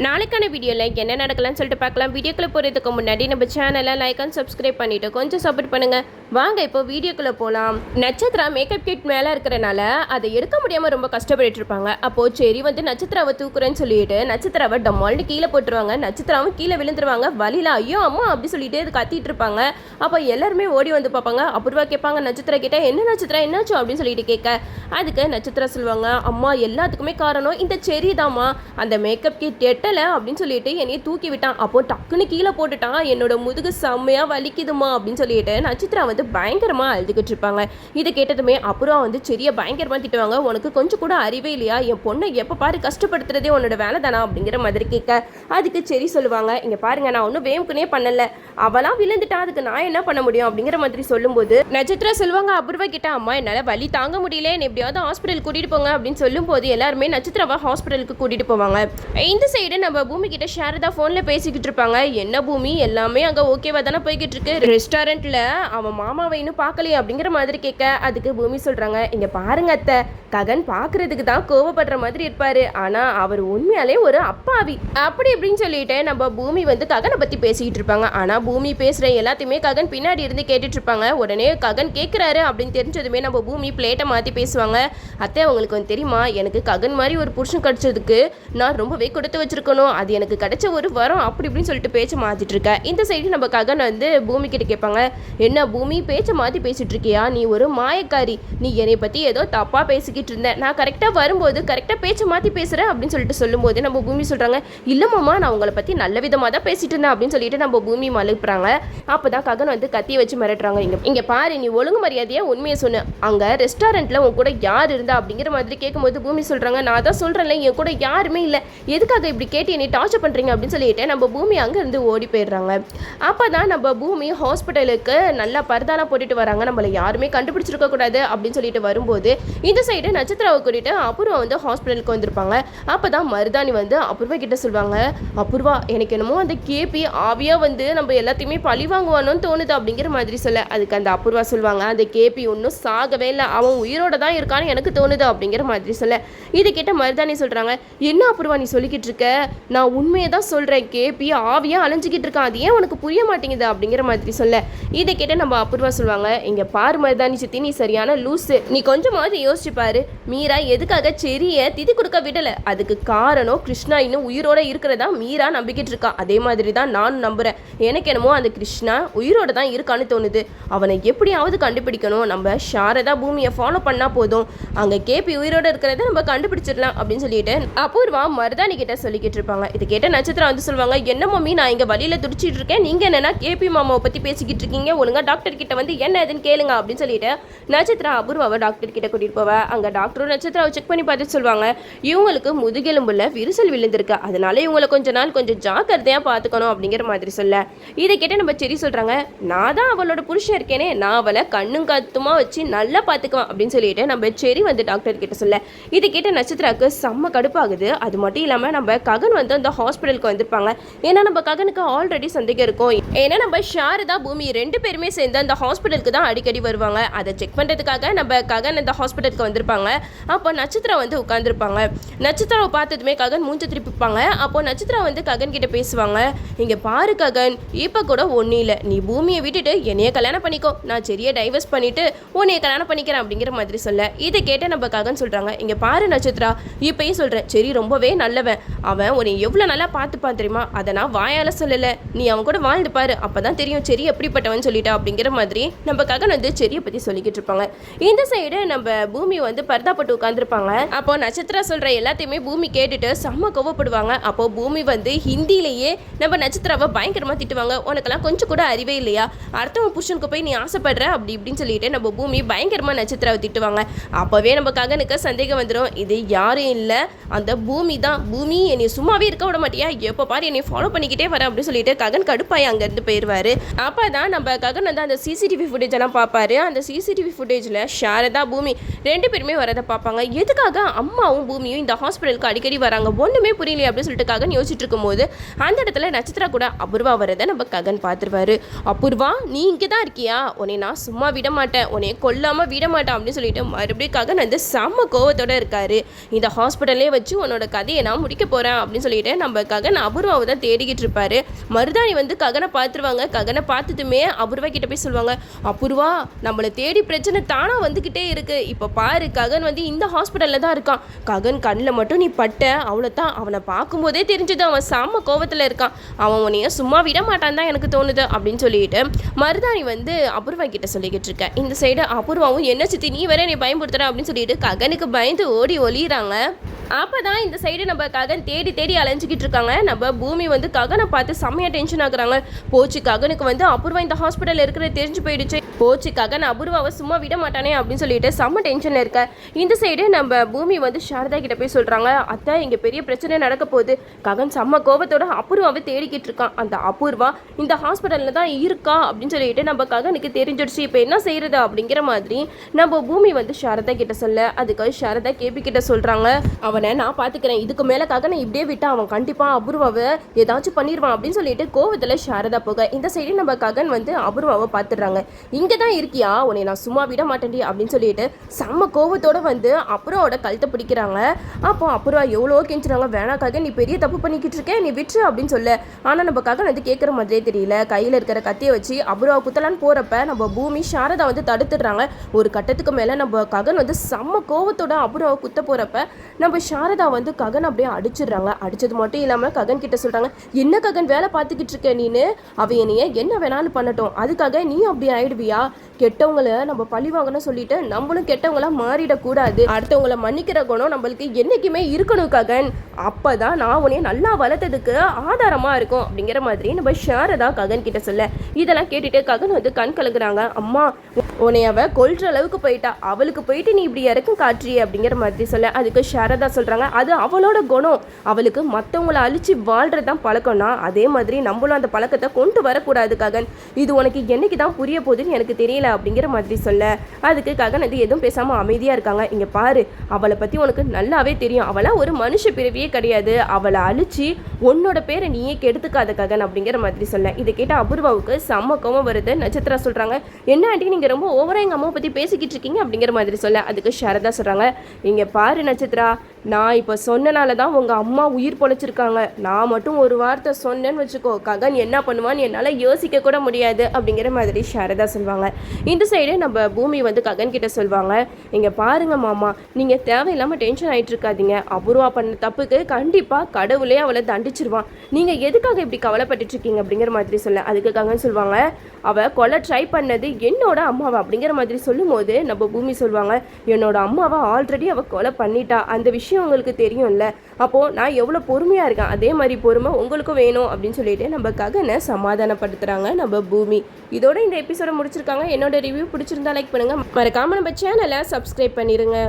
நாளைக்கான வீடியோவில் என்ன நடக்கலாம்னு சொல்லிட்டு பார்க்கலாம். வீடியோக்குள்ளே போகிறதுக்கு முன்னாடி நம்ம சேனலை லைக் அண்ட் சப்ஸ்கிரைப் பண்ணிவிட்டு கொஞ்சம் சப்போர்ட் பண்ணுங்கள். வாங்க இப்போ வீடியோக்குள்ளே போகலாம். நட்சத்திரா மேக்கப் கிட் மேலே இருக்கிறனால அதை எடுக்க முடியாமல் ரொம்ப கஷ்டப்பட்டு இருப்பாங்க. அப்போது சரி வந்து நட்சத்திராவை தூக்குறேன்னு சொல்லிட்டு நட்சத்திராவை டம்மால்னு கீழே போட்டுருவாங்க. நட்சத்திராவும் கீழே விழுந்துருவாங்க. வலியில் ஐயோ அம்மா அப்படி சொல்லிட்டு இது கத்திட்டு இருப்பாங்க. அப்போ எல்லாருமே ஓடி வந்து பார்ப்பாங்க. அப்புறமா கேட்பாங்க நட்சத்திரா கிட்ட, என்ன நட்சத்திரா என்னாச்சும் அப்படின்னு சொல்லிட்டு கேட்க, அதுக்கு நட்சத்திரா சொல்லுவாங்க, அம்மா எல்லாத்துக்குமே காரணம் இந்த செரி தாம்மா. அந்த மேக்கப் கிட் எட்டலை அப்படின்னு சொல்லிட்டு என்னைய தூக்கி விட்டான். அப்போ டக்குன்னு கீழே போட்டுட்டான். என்னோட முதுகு செம்மையாக வலிக்குதுமா அப்படின்னு சொல்லிட்டு நட்சத்திரா வந்து பயங்கரமாக அழுதுகிட்டு இருப்பாங்க. இதை கேட்டதுமே அப்புறம் வந்து செரியை பயங்கரமாக திட்டுவாங்க. உனக்கு கொஞ்சம் கூட அறிவே இல்லையா? என் பொண்ணை எப்போ பாரு கஷ்டப்படுத்துறதே உன்னோட வேலை தானா அப்படிங்கிற மாதிரி கேட்க, அதுக்கு செரி சொல்லுவாங்க, இங்கே பாருங்க நான் ஒன்றும் வேமுக்குனே பண்ணலை, அவளாம் விழுந்துட்டா அதுக்கு நான் என்ன பண்ண முடியும் அப்படிங்கிற மாதிரி சொல்லும்போது நட்சத்திரா சொல்லுவாங்க அபூர்வா கிட்ட, அம்மா என்னால் வலி தாங்க முடியல, என்ன எப்படியாவது ஹாஸ்பிட்டல் கூட்டிகிட்டு போங்க அப்படின்னு சொல்லும்போது எல்லாருமே நட்சத்திராவை ஹாஸ்பிட்டலுக்கு கூட்டிகிட்டு போவாங்க. இந்த சைடு நம்ம பூமி கிட்ட சாரதா ஃபோனில் பேசிக்கிட்டு இருப்பாங்க. என்ன பூமி எல்லாமே அங்கே ஓகேவா தானே போய்கிட்டு இருக்கு, ரெஸ்டாரண்ட்டில் அவன் மாமாவை இன்னும் பார்க்கலையே அப்படிங்கிற மாதிரி கேட்க, அதுக்கு பூமி சொல்கிறாங்க, இங்கே பாருங்க அத்தை, ககன் பார்க்கறதுக்கு தான் கோவப்படுற மாதிரி இருப்பாரு, ஆனால் அவர் உண்மையாலே ஒரு அப்பாவி அப்படி இப்படின்னு சொல்லிட்டு நம்ம பூமி வந்து ககனை பற்றி பேசிக்கிட்டு இருப்பாங்க. ஆனால் பூமி பேசுகிற எல்லாத்தையுமே ககன் பின்னாடி இருந்து கேட்டுட்டு இருப்பாங்க. உடனே ககன் கேட்குறாரு அப்படின்னு தெரிஞ்சதுமே நம்ம பூமி பிளேட்டை மாற்றி பேசுவாங்க. அத்தை உங்களுக்கு வந்து தெரியுமா, எனக்கு ககன் மாதிரி ஒரு புருஷன் கிடைச்சதுக்கு நான் ரொம்பவே கொடுத்து வச்சிருக்கணும், அது எனக்கு கிடைச்ச ஒரு வரம் அப்படி இப்படின்னு சொல்லிட்டு பேச்சை மாற்றிட்டு இருக்கேன். இந்த சைடு நம்ம ககன் வந்து பூமி கிட்ட கேட்பாங்க, என்ன பூமி பேச்சை மாற்றி பேசிட்டு இருக்கியா, நீ ஒரு மாயக்காரி, நீ என்னை பற்றி ஏதோ தப்பாக பேசிக்கிட்டு இருந்தேன், நான் கரெக்டாக வரும்போது கரெக்டாக பேச்சை மாற்றி பேசுகிறேன் அப்படின்னு சொல்லிட்டு சொல்லும்போது நம்ம பூமி சொல்கிறாங்க, இல்லைம்மாமா நான் உங்களை பற்றி நல்ல விதமாக தான் பேசிட்டு இருந்தேன் அப்படின்னு சொல்லிட்டு நம்ம பூமி மழுப்புறாங்க. அப்போ தான் ககன் வந்து கத்தியை வச்சு மிரட்டுறாங்க, இங்கே பாரு நீ ஒழுங்கு மரியாதையாக உண்மையை சொன்ன, அங்கே ரெஸ்டாரண்ட்டில் உன் கூட யார் இருந்தா அப்படிங்கிற மாதிரி கேட்கும்போது பூமி சொல்கிறாங்க, நான் தான் சொல்கிறேன்ல என் கூட யாருமே இல்லை, எதுக்காக இப்படி கேட்டு என்னை டார்ச்சர் பண்ணுறீங்க அப்படின்னு சொல்லிட்டு நம்ம பூமி அங்கேருந்து ஓடி போயிடுறாங்க. அப்போ தான் நம்ம பூமி ஹாஸ்பிட்டலுக்கு நல்லா பரதாலாம் போட்டுட்டு வராங்க, நம்மளை யாருமே கண்டுபிடிச்சிருக்க கூடாது அப்படின்னு சொல்லிட்டு வரும்போது இந்த சைடு நட்சத்திராவை கூட்டிட்டு அபூர்வா வந்து ஹாஸ்பிட்டலுக்கு வந்திருப்பாங்க. அப்போ தான் மருதாணி வந்து அபூர்வா கிட்ட சொல்லுவாங்க, அபூர்வா எனக்கு என்னமோ அந்த கேபி ஆவியாக வந்து நம்ம எல்லாத்தையுமே பழி வாங்குவானோன்னு தோணுது அப்படிங்கிற மாதிரி சொல்ல, அதுக்கு அந்த அபூர்வா சொல்லுவாங்க, அந்த கேபி ஒன்றும் சாகவே இல்லை, அவன் உயிரோட தான் இருக்கான்னு எனக்கு தோணுது அப்படிங்கிற மாதிரி சொல்ல, இதை கேட்ட மருதாணி சொல்கிறாங்க, என்ன அபூர்வா நீ சொல்லிக்கிட்டு இருக்க, நான் உண்மையை தான் சொல்கிறேன், கேபி ஆவியாக அலைஞ்சிக்கிட்டு இருக்கான், அது ஏன் உனக்கு புரிய மாட்டேங்குது அப்படிங்கிற மாதிரி சொல்ல, இதை கேட்ட நம்ம அபூர்வா சொல்லுவாங்க, இங்கே பாரு மருதாணி சித்தி நீ சரியான லூஸு, நீ கொஞ்சமாவது யோசிச்சு பாரு, மீரா எதுக்காக செரியை திதி கொடுக்க விடலை, அதுக்கு காரணம் கிருஷ்ணா இன்னும் உயிரோட இருக்கிறதா மீரா நம்பிக்கிட்டு இருக்கா, அதே மாதிரி தான் நானும் நம்புகிறேன், எனக்கு என்னமோ அந்த கிருஷ்ணா உயிரோட தான் இருக்கான்னு தோணுது, அவனை எப்படியாவது கண்டுபிடிக்கணும், நம்ம சாரதா பூமியை ஃபாலோ பண்ணால் போதும், அங்கே கேபி உயிரோட இருக்கிறத நம்ம கண்டுபிடிச்சிடலாம் அப்படின்னு சொல்லிட்டு அபூர்வா மருதாணி கிட்ட சொல்லிக்கிட்டு இருப்பாங்க. இது கேட்ட நட்சத்திரம் வந்து சொல்லுவாங்க, என்ன மம்மி நான் இங்கே வழியில் துடிச்சிட்டு இருக்கேன், நீங்கள் என்னன்னா கேபி மாமாவை பற்றி பேசிக்கிட்டு இருக்கீங்க, ஒழுங்கா டாக்டர் கிட்ட வந்து என்ன எதுன்னு கேளுங்க அப்படின்னு சொல்லிட்டு நட்சத்திரம் அபூர்வாவை டாக்டர் கிட்ட கூட்டிட்டு போவா. அங்கே டாக்டரும் நட்சத்திராவை செக் பண்ணி பார்த்துட்டு சொல்லுவாங்க, இவங்களுக்கு முதுகெலும்புல விரிசல் விழுந்திருக்கு, அதனால இவங்களை கொஞ்ச நாள் கொஞ்சம் ஜாக்கிரதையாக பார்த்துக்கணும் அப்படிங்கிற மாதிரி சொல்ல, இதை கேட்ட நம்ம செரி சொல்கிறாங்க, நான் தான் அவளோட புருஷன் இருக்கேனே, நான் அவளை கண்ணும் கத்துமா வச்சு நல்லா பார்த்துக்குவேன் அப்படின்னு சொல்லிட்டு நம்ம செரி வந்து டாக்டர் கிட்ட சொல்ல, இதை கேட்ட நட்சத்திராவுக்கு செம்ம கடுப்பாகுது. அது மட்டும் இல்லாமல் நம்ம ககன் வந்து அந்த ஹாஸ்பிட்டலுக்கு வந்திருப்பாங்க. ஏன்னா நம்ம ககனுக்கு ஆல்ரெடி சந்தேகம் இருக்கும், ஏன்னா நம்ம சாரதா பூமி ரெண்டு பேருமே சேர்ந்து அந்த ஹாஸ்பிட்டலுக்கு தான் அடிக்கடி வருவாங்க, அதை செக் பண்ணுறதுக்காக நம்ம ககன் அந்த ஹாஸ்பிட்டலுக்கு வந்திருப்பாங்க. அப்போ நட்சத்திரம் வந்து உட்காந்துருப்பாங்க. நட்சத்திராவை பார்த்ததுமே ககன் மூஞ்ச திருப்பிப்பாங்க. அப்போ நட்சத்திரம் வந்து ககன் கிட்ட பேசுவாங்க, இங்கே பாரு ககன், இப்போ கூட ஒன்றும் இல்லை, நீ பூமியை விட்டுட்டு என்னைய கல்யாணம் பண்ணிக்கோ, நான் செரியை டைவர்ஸ் பண்ணிட்டு உன்னைய கல்யாணம் பண்ணிக்கிறேன் அப்படிங்கிற மாதிரி சொல்ல, இதை கேட்ட நம்ம ககன் சொல்கிறாங்க, இங்கே பாரு நட்சத்திரா, இப்பயும் சொல்கிறேன், செரி ரொம்பவே நல்லவன், அவன் உன்னை எவ்வளோ நல்லா பார்த்துப்பான் தெரியுமா, அதை நான் வாயால் சொல்லலை, நீ அவன் கூட வாழ்ந்து பாரு அப்போ தான் தெரியும் செரி எப்படிப்பட்டவன் சொல்லிட்டா அப்படிங்கிற மாதிரி நம்ம ககன் வந்து செரியை பற்றி சொல்லிக்கிட்டு இருப்பாங்க. இந்த சைடு நம்ம பூமி வந்து பர்தா போட்டு உட்காந்துருப்பாங்க. அப்போ நட்சத்திரா சொல்கிற எல்லாத்தையுமே பூமி கேட்டுட்டு செம்ம கோவப்படுவாங்க. அப்போ பூமி வந்து ஹிந்திலேயே நம்ம நட்சத்திராவை பயங்கரமாக திட்டுவாங்க, உனக்கெல்லாம் கொஞ்சம் கூட அறிவே இல்லையா, அடுத்தவன் புருஷனுக்கு போய் நீ ஆசைப்படுற அப்படி இப்படின்னு சொல்லிட்டு நம்ம பூமி பயங்கரமாக நட்சத்திராவை திட்டுவாங்க. அப்போவே நம்ம ககனுக்கு சந்தேகம் வந்துடும், இது யாரும் இல்லை அந்த பூமி தான், பூமி என்னை சும்மாவே இருக்க விட மாட்டியா, எப்போ பாரு என்னை ஃபாலோ பண்ணிக்கிட்டே வரேன் அப்படின்னு சொல்லிட்டு ககன் கடுப்பாய் அங்கேருந்து போயிடுவார். அப்போ தான் நம்ம ககன் வந்து அந்த சிசிடிவி ஃபுட்டேஜ் எல்லாம் பார்ப்பாரு. அந்த சிசிடிவி ஃபுட்டேஜில் சாரதா பூமி 2 பேருமே வரதை பார்ப்பாங்க. எதுக்காக அம்மாவும் பூமியும் இந்த ஹாஸ்பிட்டலுக்கு அடிக்கடி வராங்க ஒன்றுமே புரியலையே அப்படின்னு சொல்லிட்டு ககன் யோசிச்சுட்டு இருக்கும்போது அந்த இடத்துல நட்சத்திரா கூட அபூர்வா வரதை நம்ம ககன் பார்த்துருவாரு. அபூர்வா நீ இங்கே தான் இருக்கியா, உன்னை நான் சும்மா விட மாட்டேன், உன்னை கொல்லாமல் விட மாட்டேன் அப்படின்னு சொல்லிட்டு மறுபடியும் ககன் வந்து செம்ம கோவத்தோட இருக்காரு. இந்த ஹாஸ்பிட்டலே வச்சு உன்னோட கதையை நான் முடிக்க போகிறேன் அப்படின்னு சொல்லிட்டு நம்ம ககன் அபூர்வாவை தான் தேடிக்கிட்டு இருப்பாரு. மருதாணி வந்து ககனை பார்த்துருவாங்க. ககனை பார்த்ததுமே அபூர்வா கிட்ட போய் சொல்லுவாங்க, அபூர்வா நம்மளை தேடி பிரச்சனை தானாக வந்துக்கிட்டே இருக்கு. இப்போ பாரு ககன் வந்து இந்த ஹாஸ்பிட்டலில் தான் இருக்கான். ககன் கண்ணில் மட்டும் நீ பட்ட அவ்வளோதான், அவனை பார்க்கும்போதே தெரிஞ்சது அவன் செம்ம கோவத்தில் இருக்கான். அவன் உன்னைய சும்மா விட மாட்டான் தான் எனக்கு தோணுது அப்படின்னு சொல்லிட்டு மருதாணி வந்து அபூர்வா கிட்ட சொல்லிக்கிட்டு இருக்கேன். இந்த சைடு அபூர்வாவும் என்ன சித்தி நீ வேற நீ பயன்படுத்துற அப்படின்னு சொல்லிட்டு ககனுக்கு பயந்து ஓடி ஒளிறாங்க. அப்போதான் இந்த சைடு நம்ம ககன் தேடி தேடி அலைஞ்சிக்கிட்டு இருக்காங்க. நம்ம பூமி வந்து ககனை பார்த்து செம்மையாக டென்ஷன் ஆகுறாங்க. போச்சு ககனுக்கு வந்து அபூர்வா இந்த ஹாஸ்பிட்டலில் இருக்கிறது தெரிஞ்சு போயிடுச்சு, போச்சு ககன் அபூர்வாவை சும்மா விட மாட்டானே அப்படின்னு சொல்லிட்டு செம்ம டென்ஷனில் இருக்க. இந்த சைடு நம்ம பூமி வந்து சாரதா கிட்ட போய் சொல்கிறாங்க, அத்தை இங்கே பெரிய பிரச்சனை நடக்க போகுது. ககன் செம்ம கோபத்தோட அபூர்வாவை தேடிக்கிட்டு இருக்கான். அந்த அபூர்வா இந்த ஹாஸ்பிட்டலில் தான் இருக்கா அப்படின்னு சொல்லிட்டு நம்ம ககனுக்கு தெரிஞ்சிடுச்சு. இப்போ என்ன செய்யறது அப்படிங்கிற மாதிரி நம்ம பூமி வந்து சாரதா கிட்ட சொல்ல, அதுக்கு சாரதா கேபி கிட்ட சொல்கிறாங்க, அவனை நான் பார்த்துக்கிறேன், இதுக்கு மேலே ககனை இப்படியே விட்டா அவன் கண்டிப்பாக அபூர்வாவை ஏதாச்சும் பண்ணிடுவான் அப்படின்னு சொல்லிட்டு கோவத்தில் சாரதா போக. இந்த சைடு நம்ம ககன் வந்து அபூர்வாவை பார்த்துடுறாங்க. இங்கே தான் இருக்கியா, உன்னை நான் சும்மா விட மாட்டேன்டி அப்படின்னு சொல்லிட்டு செம்ம கோவத்தோடு வந்து அபூர்வாவோட கழுத்தை பிடிக்கிறாங்க. அப்போ அபூர்வா எவ்வளோ கெஞ்சுறாங்க, வேணா ககன் நீ பெரிய தப்பு பண்ணிக்கிட்டு இருக்கேன், நீ விட்டுரு அப்படின்னு சொல்ல. ஆனால் நம்ம ககன் வந்து கேட்குற மாதிரியே தெரியல. கையில் இருக்கிற கத்தியை வச்சு அபூர்வா குத்தலான்னு போகிறப்ப நம்ம பூமி சாரதா வந்து தடுத்துடுறாங்க. ஒரு கட்டத்துக்கு மேலே நம்ம ககன் வந்து செம்ம கோவத்தோட அபூர்வாவை குத்த போகிறப்ப நம்ம சாரதா வந்து ககன் அப்படியே அடிச்சிடுறாங்க. அடிச்சது மட்டும் இல்லாமல் ககன் கிட்ட சொல்கிறாங்க, என்ன ககன் வேலை பார்த்துக்கிட்டு இருக்க நீனு, அவ என்னைய என்ன வேணாலும் பண்ணட்டும், அதுக்காக நீ அப்படி ஆயிடுவியா, கெட்டவங்களை நம்ம பழி வாங்கணும் சொல்லிட்டு நம்மளும் கெட்டவங்களா மாறிடக்கூடாது, அடுத்தவங்களை மன்னிக்கிற குணம் நம்மளுக்கு என்னைக்குமே இருக்கணும் ககன், அப்பதான் நான் உன்னைய நல்லா வளர்த்ததுக்கு ஆதாரமா இருக்கும் அப்படிங்கிற மாதிரி நம்ம சாரதா ககன் கிட்ட சொல்ல. இதெல்லாம் கேட்டுட்டு ககன் வந்து கண் கலங்குறாங்க. அம்மா உன்னைய அவ கொல்ற அளவுக்கு போயிட்டா, அவளுக்கு போயிட்டு நீ இப்படி இறக்கும் காட்டுறிய அப்படிங்கிற மாதிரி சொல்ல. அதுக்கு சாரதா சொல்றாங்க, அது அவளோட குணம், அவளுக்கு மற்றவங்களை அழிச்சு வாழ்றதுதான் பழக்கம்னா அதே மாதிரி நம்மளும் அந்த பழக்கத்தை கொண்டு வரக்கூடாது ககன், இது உனக்கு என்னைக்கு தான் புரிய போகுதுன்னு எனக்கு தெரியல அப்படிங்கிற மாதிரி சொல்ல. அதுக்கு ககன் அது எதுவும் பேசாம அமைதியா இருக்காங்க. இங்க பாரு, அவளை பத்தி உனக்கு நல்லாவே தெரியும், அவளா ஒரு மனுஷ பிறவியே கிடையாது, அவளை அழிச்சு உன்னோட பேரை நீயே கெடுத்துக்காத ககன் அப்படிங்கிற மாதிரி சொல்ல. இதை கேட்ட அபூர்வாவுக்கு செம்ம கோவம் வருது. நட்சத்திரா சொல்றாங்க, என்ன ஆண்டி நீங்க ரொம்ப ஓவரா எங்க அம்மாவை பத்தி பேசிக்கிட்டு இருக்கீங்க அப்படிங்கிற மாதிரி சொல்ல. அதுக்கு சாரதா சொல்றாங்க, இங்க பாரு நட்சத்திரா, நான் இப்போ சொன்னனால தான் உங்கள் அம்மா உயிர் பொழைச்சிருக்காங்க, நான் மட்டும் ஒரு வார்த்தை சொன்னேன்னு வச்சுக்கோ ககன் என்ன பண்ணுவான்னு என்னால் யோசிக்க கூட முடியாது அப்படிங்கிற மாதிரி சாரதா சொல்லுவாங்க. இந்த சைடு நம்ம பூமி வந்து ககன் கிட்ட சொல்லுவாங்க, இங்கே பாருங்க மாமா, நீங்கள் தேவையில்லாமல் டென்ஷன் ஆகிட்டு இருக்காதீங்க, அபூர்வா பண்ண தப்புக்கு கண்டிப்பாக கடவுளே அவளை தண்டிச்சிருவான், நீங்கள் எதுக்காக இப்படி கவலைப்பட்டுட்டு இருக்கீங்க அப்படிங்கிற மாதிரி சொல்ல. அதுக்கு ககன் சொல்லுவாங்க, அவள் கொலை ட்ரை பண்ணது என்னோட அம்மாவை அப்படிங்கிற மாதிரி சொல்லும் போது நம்ம பூமி சொல்லுவாங்க, என்னோட அம்மாவை ஆல்ரெடி அவள் கொலை பண்ணிட்டா, அந்த விஷயம் உங்களுக்கு தெரியும்ல, அப்போது நான் எவ்வளோ பொறுமையாக இருக்கேன், அதே மாதிரி பொறுமை உங்களுக்கும் வேணும் அப்படின்னு சொல்லிட்டு நம்ம ககனை சமாதானப்படுத்துகிறாங்க நம்ம பூமி. இதோட இந்த எபிசோட முடிச்சிருக்காங்க. என்னோட ரிவ்யூ பிடிச்சிருந்தா லைக் பண்ணுங்கள், மறக்காமல் நம்ம சேனலை சப்ஸ்கிரைப் பண்ணிடுங்க.